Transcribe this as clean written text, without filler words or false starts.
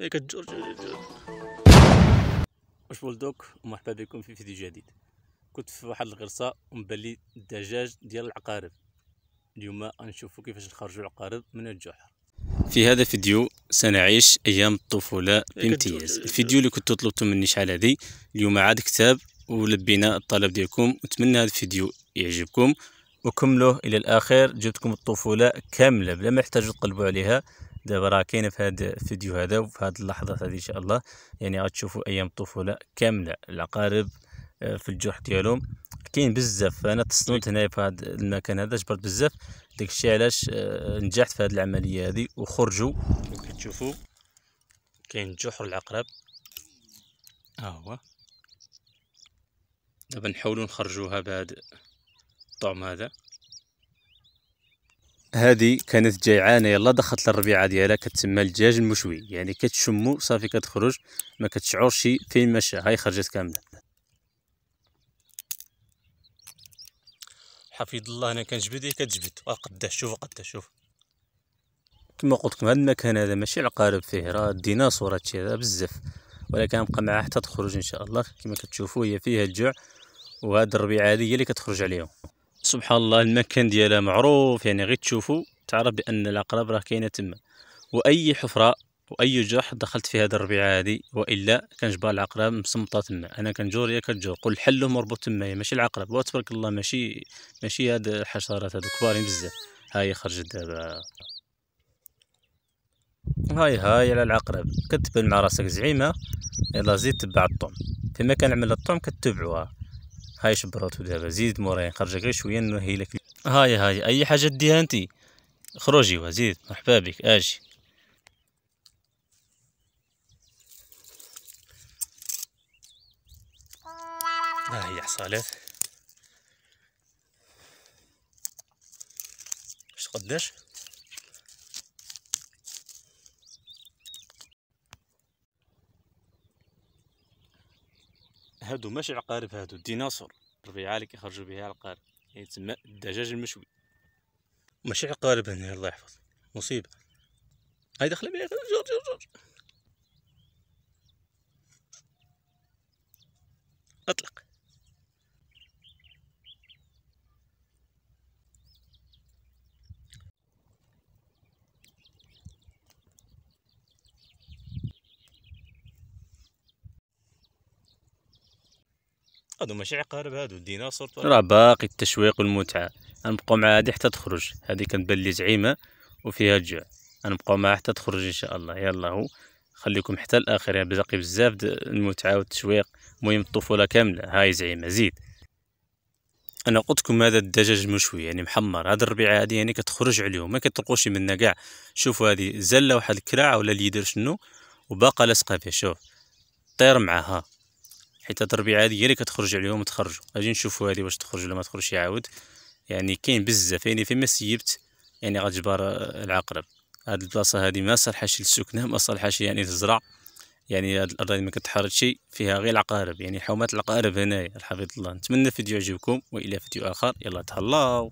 كتجور. واش بولدوك، ومرحبا بكم في فيديو جديد. كنت في واحد الغرسه ومبان لي الدجاج ديال العقارب. اليوم غنشوفوا كيفاش نخرجوا العقارب من الجحر. في هذا الفيديو سنعيش ايام الطفوله بامتياز. الفيديو اللي كنتو طلبتوا مني شحال هذه اليوم عاد كتاب ولبينا الطلب ديالكم، ونتمنى هذا الفيديو يعجبكم وكملوه الى الاخر. جبتكم الطفوله كامله بلا ما تحتاجوا تقلبوا عليها. دابا راه كاينه في هذا الفيديو هذا وفي هذه اللحظات هذه ان شاء الله، يعني غتشوفوا ايام الطفوله كامله. العقارب في الجحر ديالهم كاين بزاف. انا تصدمت هنا في هذا المكان هذا، جبرت بزاف. داكشي علاش نجحت في هذه العمليه هذه وخرجوا. كتشوفوا كاين جحر العقرب ها هو. دابا نحاولوا نخرجوها بهذا الطعم هذا. هذه كانت جيعانه، يلا دخلت للربيعه ديالها، كتسمى الدجاج المشوي. يعني كتشمو صافي كتخرج، ما كتشعرش فين مشى. هاي خرجت كامله. حفيظ الله انا كنجبد كتجبد. قداش شوفوا قداش شوف. كما قلت لكم هذا المكان هذا ماشي العقارب فيه، راه الديناصور هادشي هذا بزاف، ولكن غنبقى معاه حتى تخرج ان شاء الله. كما كتشوفوا هي فيها الجوع، وهاد الربيعه هذه هي اللي كتخرج عليهم. سبحان الله المكان ديالها معروف، يعني غير تشوفوا تعرف بان العقرب راه كاينه تما. واي حفره واي جحر دخلت في هذه الربيعه هذه والا كنجبر العقرب مصمطه تما. انا كنجور هي كتجور، قول حله مربوط تما، ماشي العقرب. وتبارك الله ماشي هاد الحشرات هادو كبارين بزاف. هاي خرجت دابا. هاي على العقرب كتبان مع راسك زعيمه. يلا زيد تبع الطعم، فيما كنعمل الطعم كتبعوها. هاي شبروتو دابا زيد موراي نخرجك غير شويه نوهي لك. هاي اي حاجه ديها انتي خرجي وزيد. مرحبا بك اجي. ها هي حصالات. واش قداش هادو ماشي عقارب، هادو الديناصور. الربيعه اللي كيخرجوا بها العقارب، يعني تسمى الدجاج المشوي. ماشي عقارب هنا، الله يحفظ مصيبه. هاي داخله بها. جور اطلق. هادو ماشي عقارب، هادو الديناصور. راه باقي التشويق والمتعه. غنبقاو مع هادي حتى تخرج. هادي كتبان لي زعيمه وفيها الجوع. غنبقاو معها حتى تخرج ان شاء الله. يلا هو خليكم حتى الاخر، يعني باقي بزاف المتعه والتشويق. المهم الطفوله كامله. هاي زعيمه زيد. انا قلت لكم هذا الدجاج المشوي يعني محمر. هذا الربيعه هذه يعني كتخرج عليهم، ما كترقوش منها كاع. شوفوا هذه زله واحد الكراع ولا اللي يدير شنو وباقا لاصقه فيه. شوف طير معاها، حيت هاد الربيعه هذه هي اللي كتخرج عليهم وتخرجوا. غادي نشوفوا هذه واش تخرج ولا ما تخرجش يعاود. يعني كاين بزاف، يعني فيما سيبت يعني غتجبر العقرب. هاد البلاصه هذه ما صالحاش للسكنه، ما صالحاش يعني للزرع. يعني هاد الارض ما كتحرثش، فيها غير العقارب، يعني حومات العقارب هنايا. حفظ الله. نتمنى الفيديو يعجبكم، والى فيديو اخر يلا تهلاو.